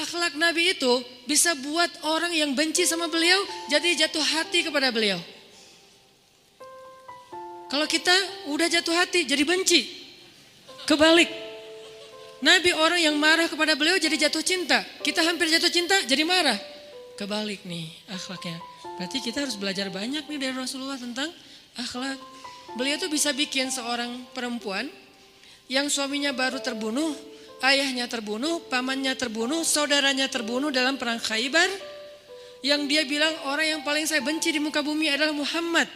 akhlak Nabi itu bisa buat orang yang benci sama beliau jadi jatuh hati kepada beliau. Kalau kita udah jatuh hati jadi benci. Kebalik. Nabi orang yang marah kepada beliau jadi jatuh cinta. Kita hampir jatuh cinta jadi marah. Kebalik nih akhlaknya. Berarti kita harus belajar banyak nih dari Rasulullah tentang akhlak. Beliau tuh bisa bikin seorang perempuan yang suaminya baru terbunuh, ayahnya terbunuh, pamannya terbunuh, saudaranya terbunuh dalam perang Khaybar. Yang dia bilang orang yang paling saya benci di muka bumi adalah Muhammad.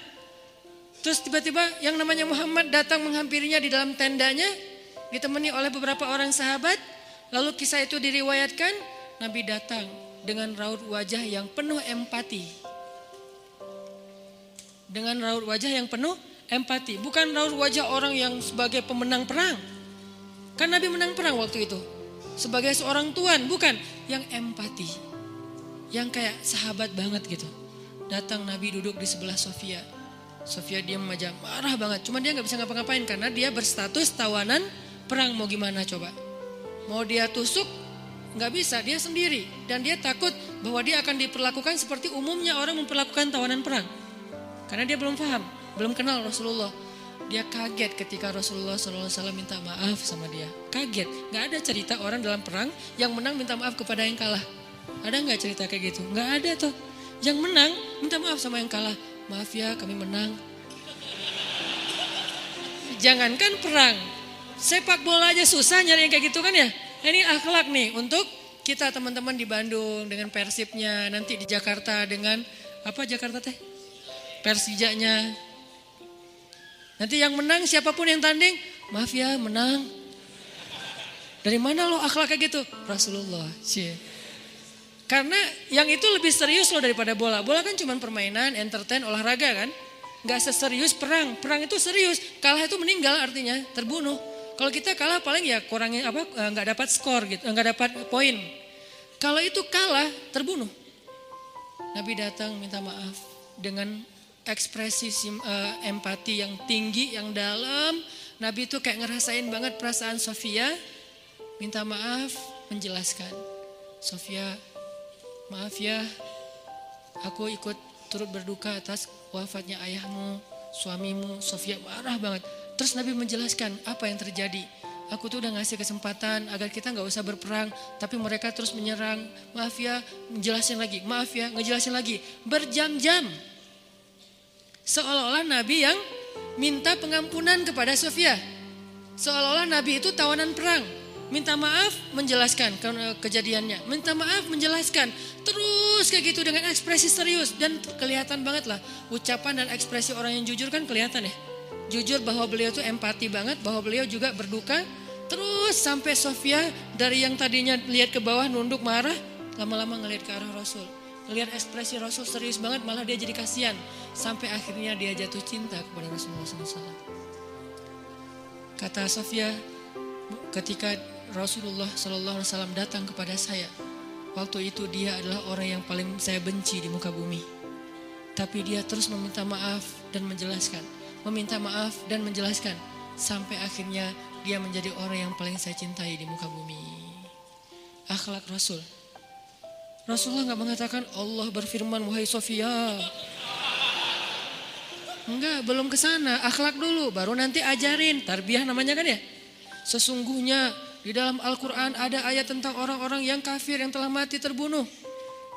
Terus tiba-tiba yang namanya Muhammad datang menghampirinya di dalam tendanya, ditemani oleh beberapa orang sahabat. Lalu kisah itu diriwayatkan, Nabi datang dengan raut wajah yang penuh empati. Dengan raut wajah yang penuh empati. Bukan raut wajah orang yang sebagai pemenang perang. Kan Nabi menang perang waktu itu. Sebagai seorang tuan, bukan. Yang empati. Yang kayak sahabat banget gitu. Datang Nabi duduk di sebelah Sofia. Sofia diam aja, marah banget. Cuma dia gak bisa ngapa-ngapain karena dia berstatus tawanan perang. Mau gimana coba? Mau dia tusuk? Gak bisa, dia sendiri. Dan dia takut bahwa dia akan diperlakukan seperti umumnya orang memperlakukan tawanan perang. Karena dia belum paham, belum kenal Rasulullah. Dia kaget ketika Rasulullah SAW minta maaf sama dia. Kaget, gak ada cerita orang dalam perang yang menang minta maaf kepada yang kalah. Ada gak cerita kayak gitu? Gak ada tuh. Yang menang minta maaf sama yang kalah. Maaf ya kami menang. Jangankan perang, sepak bola aja susah nyari yang kayak gitu kan ya. Ini akhlak nih untuk kita teman-teman di Bandung dengan Persibnya, nanti di Jakarta dengan apa Jakarta teh? Persijanya. Nanti yang menang siapapun yang tanding, maaf ya menang. Dari mana lo akhlak kayak gitu? Rasulullah. Karena yang itu lebih serius loh daripada bola. Bola kan cuma permainan, entertain, olahraga kan. Gak seserius perang. Perang itu serius. Kalah itu meninggal artinya terbunuh. Kalau kita kalah paling ya kurangin apa nggak dapat skor gitu, nggak dapat poin. Kalau itu kalah terbunuh. Nabi datang minta maaf dengan ekspresi empati yang tinggi, yang dalam. Nabi itu kayak ngerasain banget perasaan Sofia. Minta maaf, menjelaskan. Sofia, maaf ya, aku ikut turut berduka atas wafatnya ayahmu, suamimu. Sofia marah banget. Terus Nabi menjelaskan apa yang terjadi. Aku tuh udah ngasih kesempatan agar kita gak usah berperang. Tapi mereka terus menyerang. Maaf ya, ngejelasin lagi. Maaf ya, ngejelasin lagi. Berjam-jam. Seolah-olah Nabi yang minta pengampunan kepada Sofia. Seolah-olah Nabi itu tawanan perang. Minta maaf, menjelaskan kejadiannya. Minta maaf, menjelaskan. Terus kayak gitu dengan ekspresi serius. Dan kelihatan banget lah. Ucapan dan ekspresi orang yang jujur kan kelihatan ya. Jujur bahwa beliau tuh empati banget. Bahwa beliau juga berduka. Terus sampai Sofia dari yang tadinya lihat ke bawah nunduk marah. Lama-lama ngelihat ke arah Rasul. Lihat ekspresi Rasul serius banget. Malah dia jadi kasihan. Sampai akhirnya dia jatuh cinta kepada Rasulullah SAW. Kata Sofia, ketika Rasulullah SAW datang kepada saya, waktu itu dia adalah orang yang paling saya benci di muka bumi. Tapi dia terus meminta maaf dan menjelaskan. Meminta maaf dan menjelaskan. Sampai akhirnya dia menjadi orang yang paling saya cintai di muka bumi. Akhlak Rasul. Rasulullah gak mengatakan Allah berfirman wahai Sofia. Enggak, belum ke sana. Akhlak dulu, baru nanti ajarin. Tarbiyah namanya kan ya. Sesungguhnya di dalam Al-Quran ada ayat tentang orang-orang yang kafir yang telah mati terbunuh.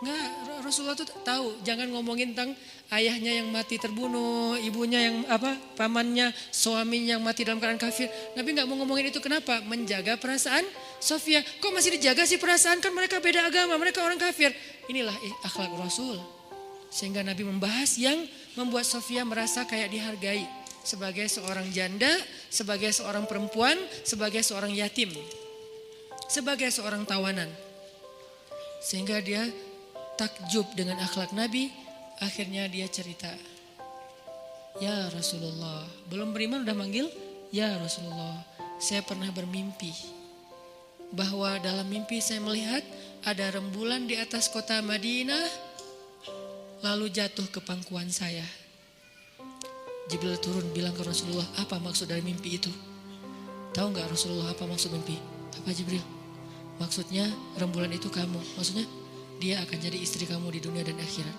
Enggak, Rasulullah tuh tahu. Jangan ngomongin tentang ayahnya yang mati terbunuh, ibunya yang pamannya, suaminya yang mati dalam keadaan kafir. Nabi enggak mau ngomongin itu, kenapa? Menjaga perasaan Sofia. Kok masih dijaga sih perasaan? Kan mereka beda agama, mereka orang kafir. Inilah akhlak Rasul. Sehingga Nabi membahas yang membuat Sofia merasa kayak dihargai. Sebagai seorang janda, sebagai seorang perempuan, sebagai seorang yatim. Sebagai seorang tawanan. Sehingga dia takjub dengan akhlak Nabi. Akhirnya dia cerita. Ya Rasulullah. Belum beriman udah manggil. Ya Rasulullah. Saya pernah bermimpi. Bahwa dalam mimpi saya melihat ada rembulan di atas kota Madinah. Lalu jatuh ke pangkuan saya. Jibril turun bilang ke Rasulullah, apa maksud dari mimpi itu? Tahu gak Rasulullah apa maksud mimpi? Apa Jibril? Maksudnya rembulan itu kamu. Maksudnya dia akan jadi istri kamu di dunia dan akhirat.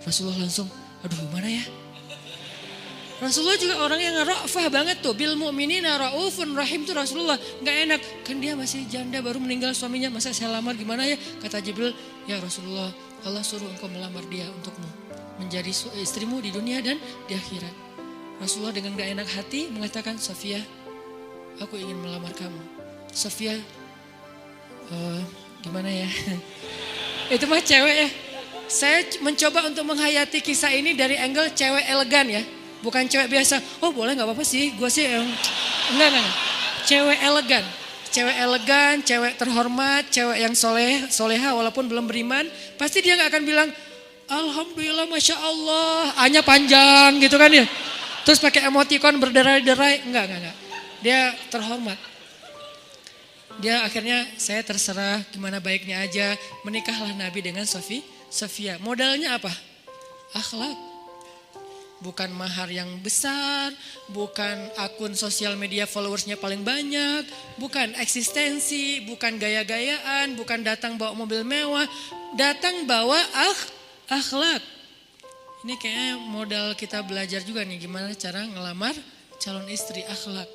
Rasulullah langsung, aduh gimana ya? Rasulullah juga orang yang ra'fah banget tuh. Bil mu'minina ra'ufun rahim tuh Rasulullah. Gak enak. Kan dia masih janda baru meninggal suaminya. Masa saya lamar gimana ya? Kata Jibril, ya Rasulullah Allah suruh engkau melamar dia untukmu. Menjadi istrimu di dunia dan di akhirat. Rasulullah dengan gak enak hati mengatakan, Sofia, aku ingin melamar kamu. Sofia, gimana ya? Itu mah cewek ya. Saya mencoba untuk menghayati kisah ini dari angle cewek elegan ya. Bukan cewek biasa, oh boleh gak apa-apa sih, gue sih enggak. Cewek elegan, cewek terhormat, cewek yang soleha walaupun belum beriman. Pasti dia gak akan bilang, Alhamdulillah Masya Allah, A-nya panjang gitu kan ya. Terus pakai emoticon berderai-derai, enggak. Dia terhormat. Dia akhirnya saya terserah gimana baiknya aja, menikahlah Nabi dengan Sofia. Modalnya apa? Akhlak. Bukan mahar yang besar, bukan akun sosial media followersnya paling banyak, bukan eksistensi, bukan gaya-gayaan, bukan datang bawa mobil mewah, datang bawa akhlak. Ini kayaknya modal kita belajar juga nih gimana cara ngelamar calon istri, akhlak.